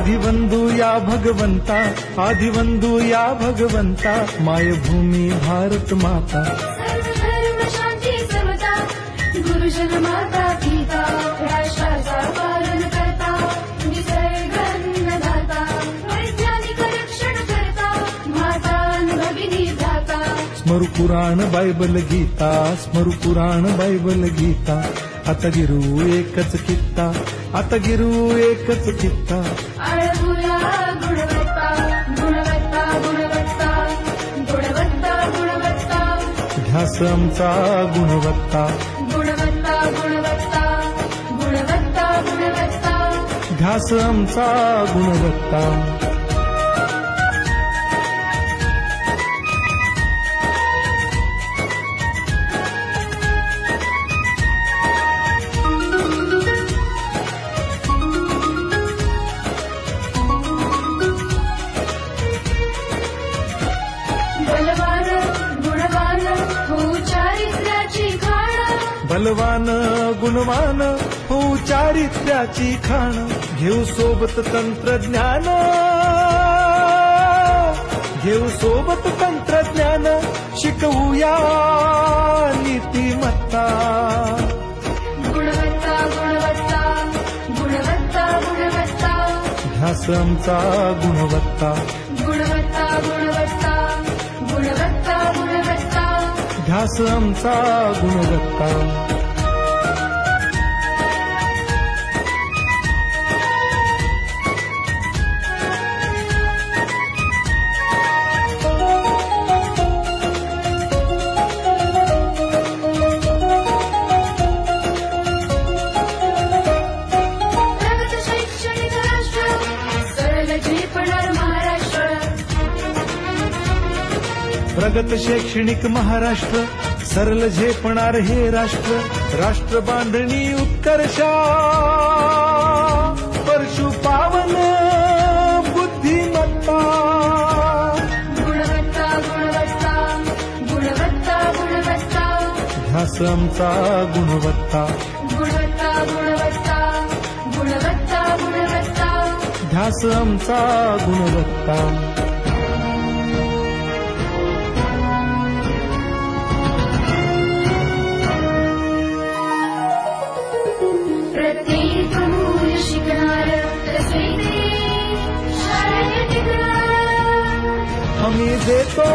आदिवंदू या भगवंता, आदिवंदू या भगवंता, मायभूमी भारत माता. सर्व धर्म शांती समता, गुरुजन माता पिता, राष्ट्राचा पालन करता, निसर्गन्नदाता, वैज्ञानिक रक्षण करता, माता भगिनी भ्राता. स्मरू पुराण बायबल गीता, स्मरू पुराण बायबल गीता. आता गिरू एकच कित्ता, आता गिरू एकच कित्ता. आळवूया गुणवत्ता, गुणवत्ता, गुणवत्ता, गुणवत्ता, गुणवत्ता. ध्यास आमचा गुणवत्ता, गुणवत्ता, गुणवत्ता, गुणवत्ता, गुणवत्ता. ध्यास आमचा गुणवत्ता. बलवान गुणवान होऊ चारित्र्याची खाण. बलवान गुणवान हो चारित्र्याची खाण. घेऊ सोबत तंत्रज्ञान, घेऊ सोबत तंत्रज्ञान. शिकवूया नीतिमत्ता. गुणवत्ता, गुणवत्ता, गुणवत्ता, गुणवत्ता. ध्यास आमचा गुणवत्ता, गुणवत्ता, गुणवत्ता, गुणवत्ता, गुणवत्ता. ध्यास आमचा गुणवत्ता. प्रगत शैक्षणिक राष्ट्र, सरळ झेपणार महाराष्ट्र. प्रगत शैक्षणिक महाराष्ट्र, सरल झेपणार हे राष्ट्र. राष्ट्र बांधणी उत्कर्षा, परशु पावन बुद्धिमत्ता. गुणवत्ता, गुणवत्ता, गुणवत्ता, गुणवत्ता. ध्यास आमचा गुणवत्ता, गुणवत्ता, गुणवत्ता, गुणवत्ता, गुणवत्ता. ध्यास आमचा गुणवत्ता. प्रत्येक मूल शिकणार, तसे ते शाळेत टिकणार. आम्ही देतो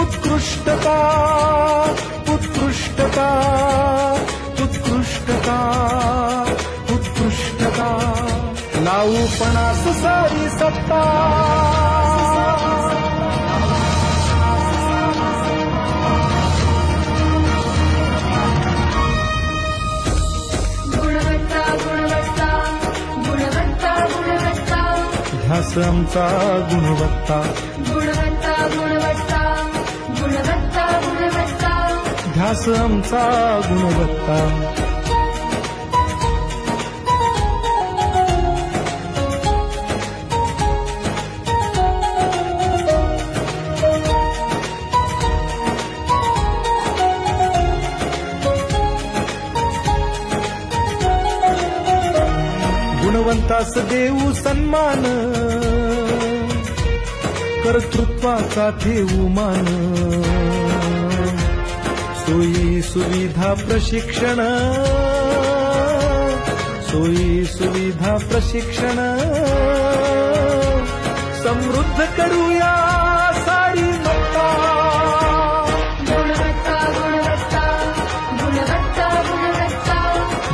उत्कृष्टता, उत्कृष्टता, उत्कृष्टता, उत्कृष्टता. लावू पणास सारी सत्ता. गुणवत्ता, गुणवत्ता, गुणवत्ता, गुणवत्ता. ध्यास आमचा गुणवत्ता, गुणवत्ता, गुणवत्ता, गुणवत्ता, गुणवत्ता. ध्यास आमचा गुणवत्ता. गुणवंतास देऊ सन्मान, कर्तृत्वाचा ठेवू मान. सोयी सुविधा प्रशिक्षण, सोयी सुविधा प्रशिक्षण. समृद्ध करूया सारी मत्ता. गुणवत्ता, गुणवत्ता, गुणवत्ता, गुणवत्ता.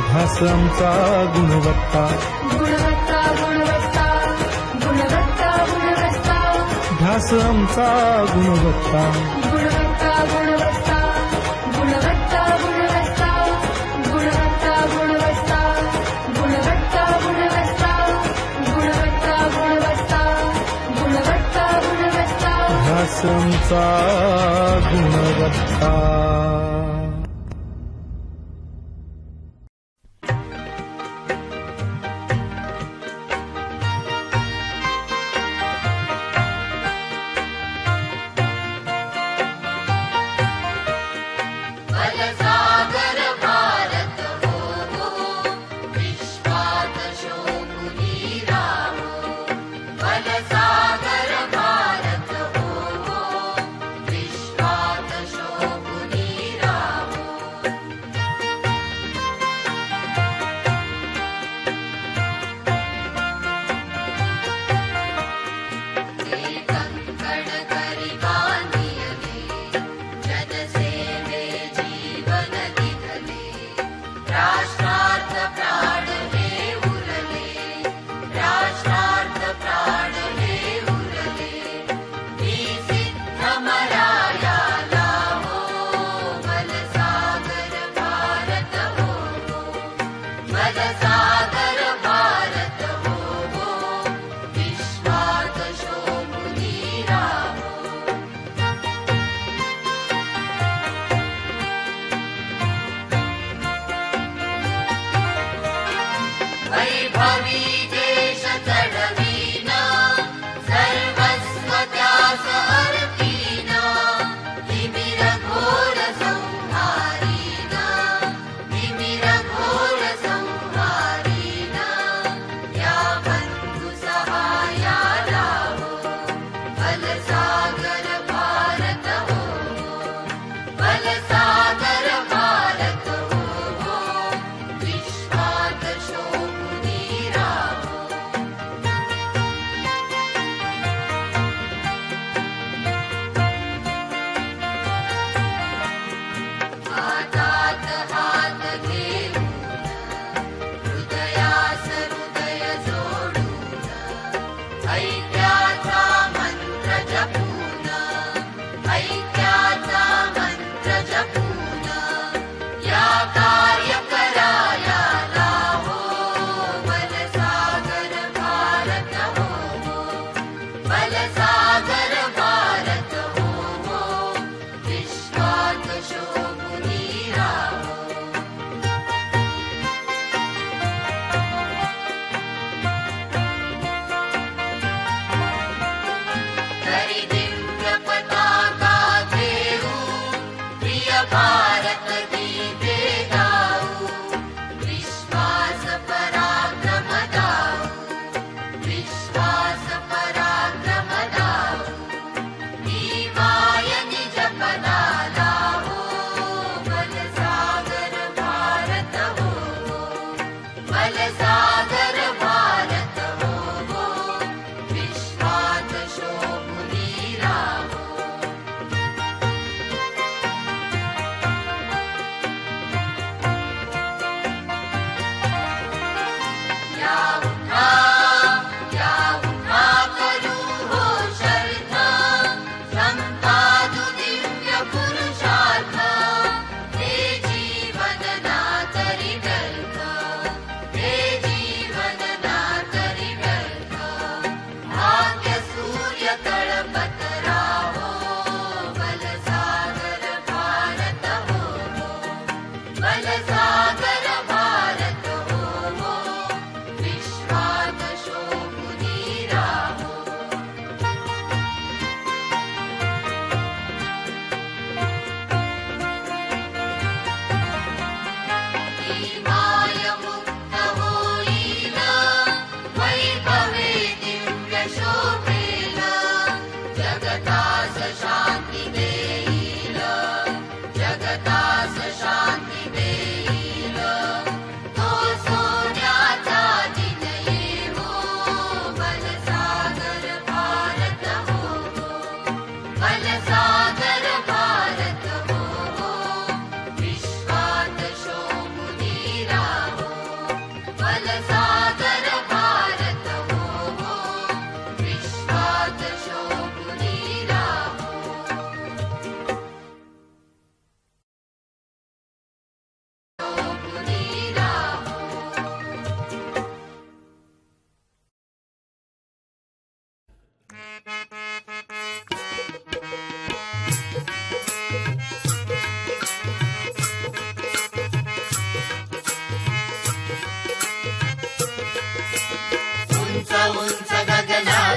ध्यास आमचा गुणवत्ता, गुणवत्ता, गुणवत्ता, गुणवत्ता, गुणवत्ता. ध्यास आमचा गुणवत्ता. गुणवत्ता, गुणवत्ता, गुणवत्ता, गुणवत्ता. गुणवत्ता, गुणवत्ता, गुणवत्ता, गुणवत्ता. गुणवत्ता, गुणवत्ता, गुणवत्ता, गुणवत्ता. ध्यास आमचा गुणवत्ता. सागर भारत हो विश्वात शोभुनी राजा.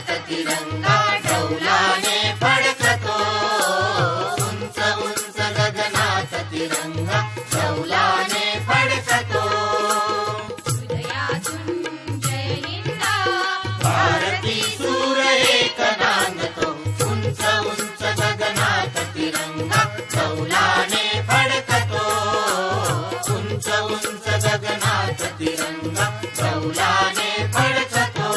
गगनात तिरंगा डौलाने फडकतो. उंच उंच गगनात तिरंगा डौलाने फडकतो. हृदयातून जय हिंदा भारती सूर एक नांदतो. उंच उंच गगनात तिरंगा डौलाने फडकतो. उंच उंच गगनात तिरंगा डौलाने फडकतो.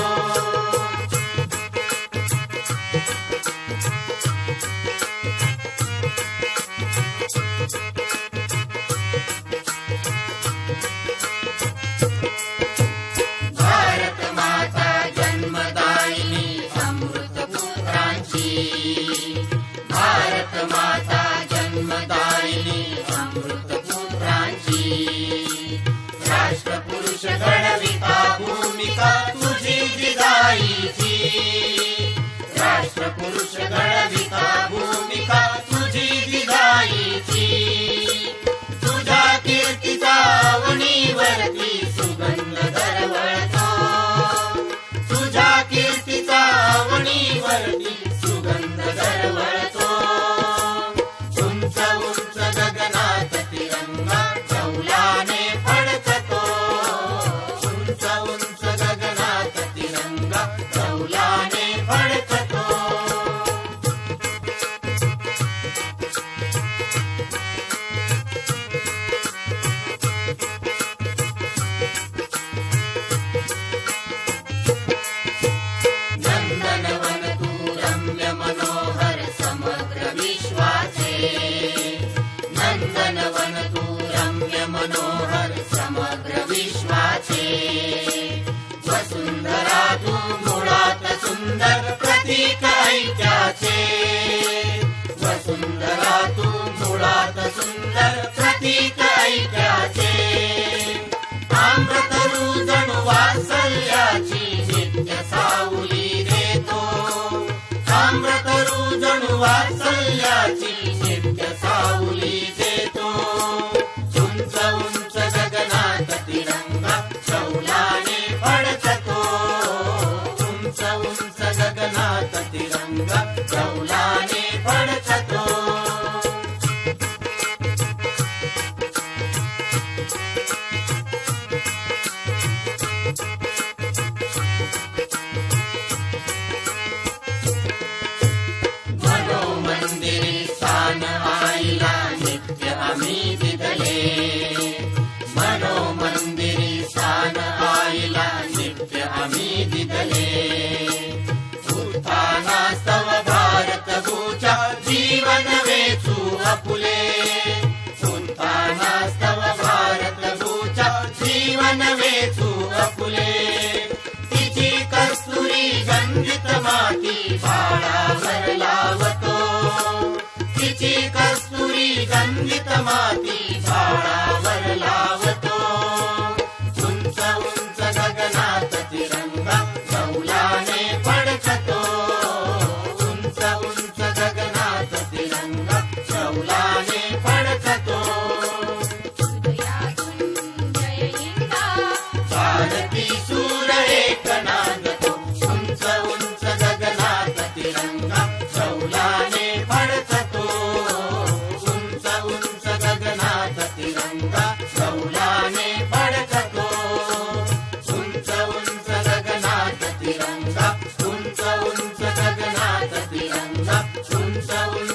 भारत माता जन्मदायिनी अमृत पुत्रांची. भारत माता जन्मदायिनी अमृत पुत्रांची. राष्ट्रपुरुष घडविता भूमिका तुझी जिजाईची. राष्ट्रपुरुष घडविता भूमिका तुझी जिजाईची. तुझ्या कीर्तीचा अवनीवरती सुगंध दरवळतो. तुझ्या कीर्तीचा अवनीवरती सुगंध दरवळतो. उंच उंच गगनात तिरंगा डौलाने फडकतो. उंच उंच गगनात तिरंगा डौलाने फडकतो. नंदनवन तू रम्य मनोहर समग्र विश्वाचे. नंदनवन तू रम्य मनोहर समग्र विश्वाचे. वसुंधरा तू मुळात सुंदर प्रतीक ऐक्याचे. वसुंधरा तू मुळात सुंदर प्रतीक ऐक्याचे. आम्रतरू जणू वात्सल्याची नित्य सावली देतो. आम्रतरू जणू वात्सल्याची नित्य सावली देतो. उंच उंच गगनात तिरंगा डौलाने फडकतो. उंच उंच गगनात तिरंगा डौलाने फडकतो. मनोमंदिरी स्थान आईला नित्य आम्ही दिदले. मनोमंदिरी स्थान आईला नित्य आम्ही दिदले. उत्थानास्तव भारत भूच्या जीवन वेचू आपुले. उत्थानास्तव भारत भूच्या जीवन वेचू आपुले. तिची कस्तुरी गंधित माती बाळावर लावतो. तिची कस्तुरी गंधित माती बाळावर लावतो. उंच उंच गगनात तिरंगा डौलाने फडकतो. उंच उंच गगनात तिरंगा डौलाने फडकतो. हृदयातून जय हिंदा भारती सूर एक नांदतो. उंच उंच गगनात तिरंगा डौलाने फडकतो. उंच उंच गगनात तिरंगा डौलाने फडकतो. उंच उंच गगनात तिरंगा. उंच उंच गगनात तिरंगा. उंच उंच